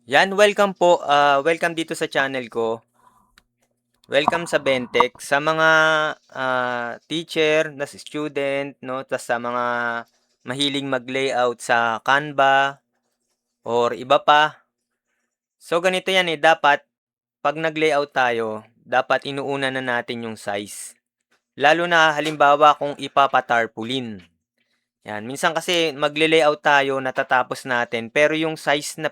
Yan, welcome po. Welcome dito sa channel ko. Welcome sa Bentek. Sa mga teacher, na student, no, tas sa mga mahiling mag-layout sa Canva or iba pa. So ganito yan dapat pag nag-layout tayo, dapat inuuna na natin yung size. Lalo na halimbawa kung ipapatarpaulin. Yan, minsan kasi magle-layout tayo, natatapos natin, pero yung size na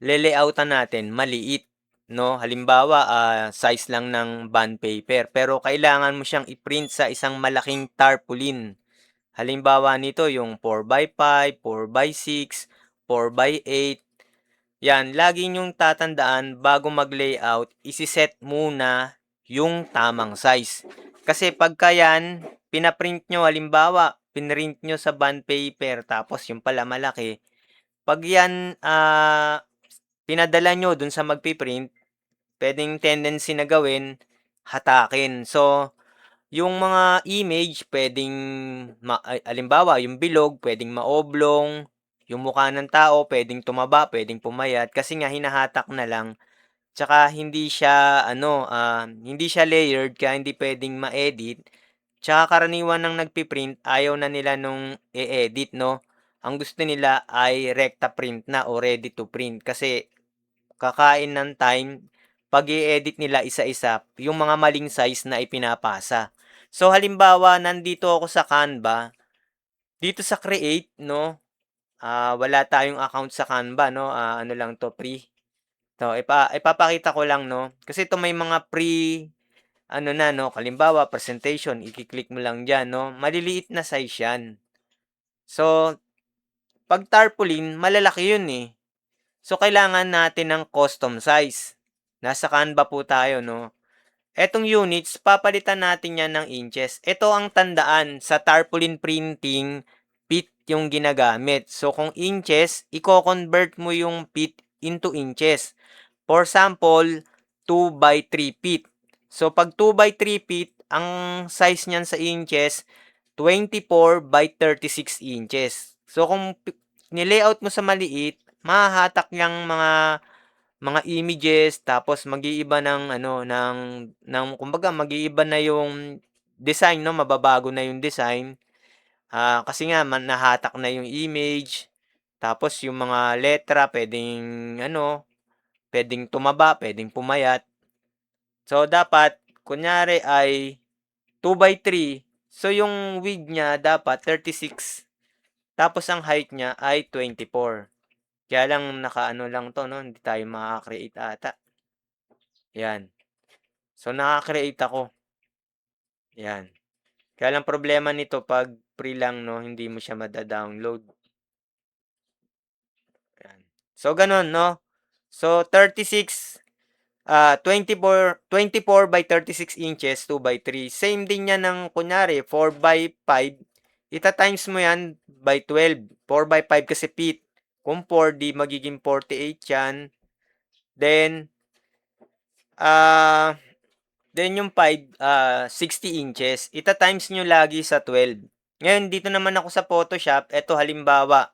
le-layoutan natin maliit, 'no. Halimbawa, size lang ng bond paper, pero kailangan mo siyang i-print sa isang malaking tarpaulin. Halimbawa nito yung 4x5, 4x6, 4x8. 'Yan, lagi niyong tatandaan bago mag-layout, ise-set muna yung tamang size. Kasi pagka 'yan, pina-print niyo halimbawa, pinrint niyo sa bond paper tapos yung pala malaki, 'pag 'yan, pinadala niyo dun sa magpi-print, puwedeng tendency na gawin, hatakin. So, yung mga image puwedeng halimbawa yung bilog puwedeng ma-oblong, yung mukha ng tao puwedeng tumaba, puwedeng pumayat kasi nga hinahatak na lang. Tsaka hindi siya ano, hindi siya layered kaya hindi puwedeng ma-edit. Tsaka karaniwan ng nagpi-print ayaw na nila nung e-edit 'no. Ang gusto nila ay rekta print na o ready to print kasi kakain ng time pag i-edit nila isa-isa yung mga maling size na ipinapasa. So halimbawa nandito ako sa Canva, dito sa create 'no, wala tayong account sa Canva 'no, ano lang 'to free. Ipapakita ko lang 'no, kasi ito may mga ano na 'no, halimbawa presentation, iki-click mo lang diyan 'no, maliliit na size 'yan. So 'pag tarpaulin malalaki 'yun, eh. So, kailangan natin ng custom size. Nasa Canva po tayo, 'no? Etong units, papalitan natin 'yan ng inches. Ito ang tandaan, sa tarpaulin printing, feet yung ginagamit. So, kung inches, iko-convert mo yung feet into inches. For sample, 2 by 3 feet. So, pag 2 by 3 feet, ang size niyan sa inches, 24 by 36 inches. So, kung nilayout mo sa maliit, mahahatak niyang mga images tapos mag-iiba ng ano, ng kumbaga mag-iiba na yung design 'no, mababago na yung design. Kasi nga nahatak na yung image, tapos yung mga letra puwedeng ano, puwedeng tumaba, puwedeng pumayat. So, dapat kunyari ay 2 by 3, so yung width niya dapat 36, tapos ang height niya ay 24. Kaya lang nakaano lang 'to 'no, hindi tayo makaka-create ata, 'yan. So, naka-create ako, 'yan. Kaya lang problema nito 'pag free lang 'no, hindi mo siya mada-download, 'yan. So, gano'n 'no. So, 24 by 36 inches, 2 by 3. Same din yan ng kunyari 4 by 5, ita-times mo yan by 12. 4 by 5 kasi feet. Kung 4, di magiging 48 yan. Then, ah, then yung 5, 60 inches. Ita-times nyo lagi sa 12. Ngayon, dito naman ako sa Photoshop. Ito halimbawa.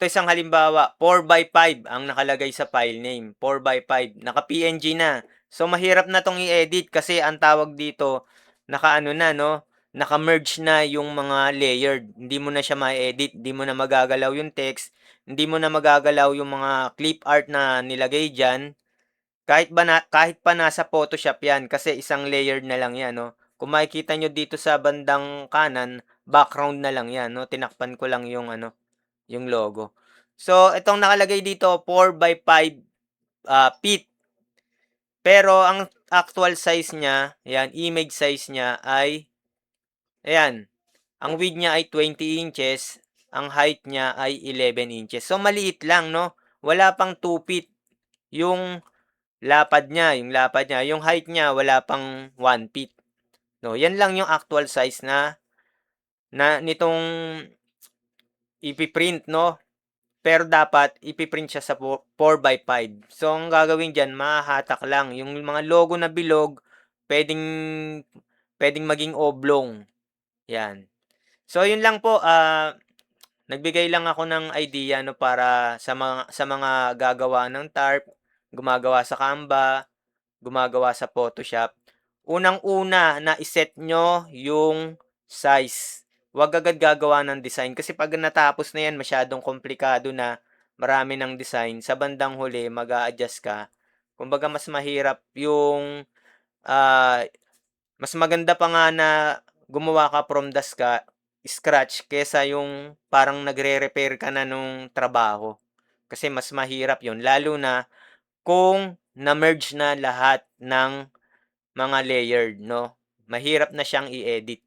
Ito isang halimbawa, 4 by 5 ang nakalagay sa file name, 4 by 5, naka-PNG na. So, mahirap na 'tong i-edit kasi ang tawag dito, naka-ano na 'no, naka-merge na yung mga layered. Hindi mo na siya ma-e-edit, hindi mo na magagalaw yung text, hindi mo na magagalaw yung mga clip art na nilagay diyan. Kahit pa nasa Photoshop 'yan kasi isang layered na lang 'yan 'no. Kung makikita niyo dito sa bandang kanan, background na lang 'yan 'no, tinakpan ko lang yung ano, yung logo. So, itong nakalagay dito 4 by 5 feet. Pero ang actual size niya, ayan, image size niya ay ayan, ang width niya ay 20 inches, ang height niya ay 11 inches. So, maliit lang 'no, wala pang 2 feet yung lapad niya, yung height niya wala pang 1 feet 'no. Yan lang yung actual size na na nitong ipi-print 'no. Pero dapat ipi-print siya sa 4 by 5. So, ang gagawin diyan mahahatak lang, yung mga logo na bilog puwedeng puwedeng maging oblong, 'yan. So, yun lang po, nagbigay lang ako ng idea 'no, para sa mga gagawa ng tarp, gumagawa sa Canva, gumagawa sa Photoshop. Unang-una na i-set niyo yung size. Huwag agad gagawa ng design kasi 'pag natapos na 'yan masyadong komplikado na, marami ng design, sa bandang huli mag-a-adjust ka. Kumbaga mas mahirap yung, ah, mas maganda pa nga na gumawa ka from the scratch kaysa yung parang nagre-repair ka na nung trabaho. Kasi mas mahirap yun lalo na kung na-merge na lahat ng mga layered 'no, mahirap na siyang i-edit.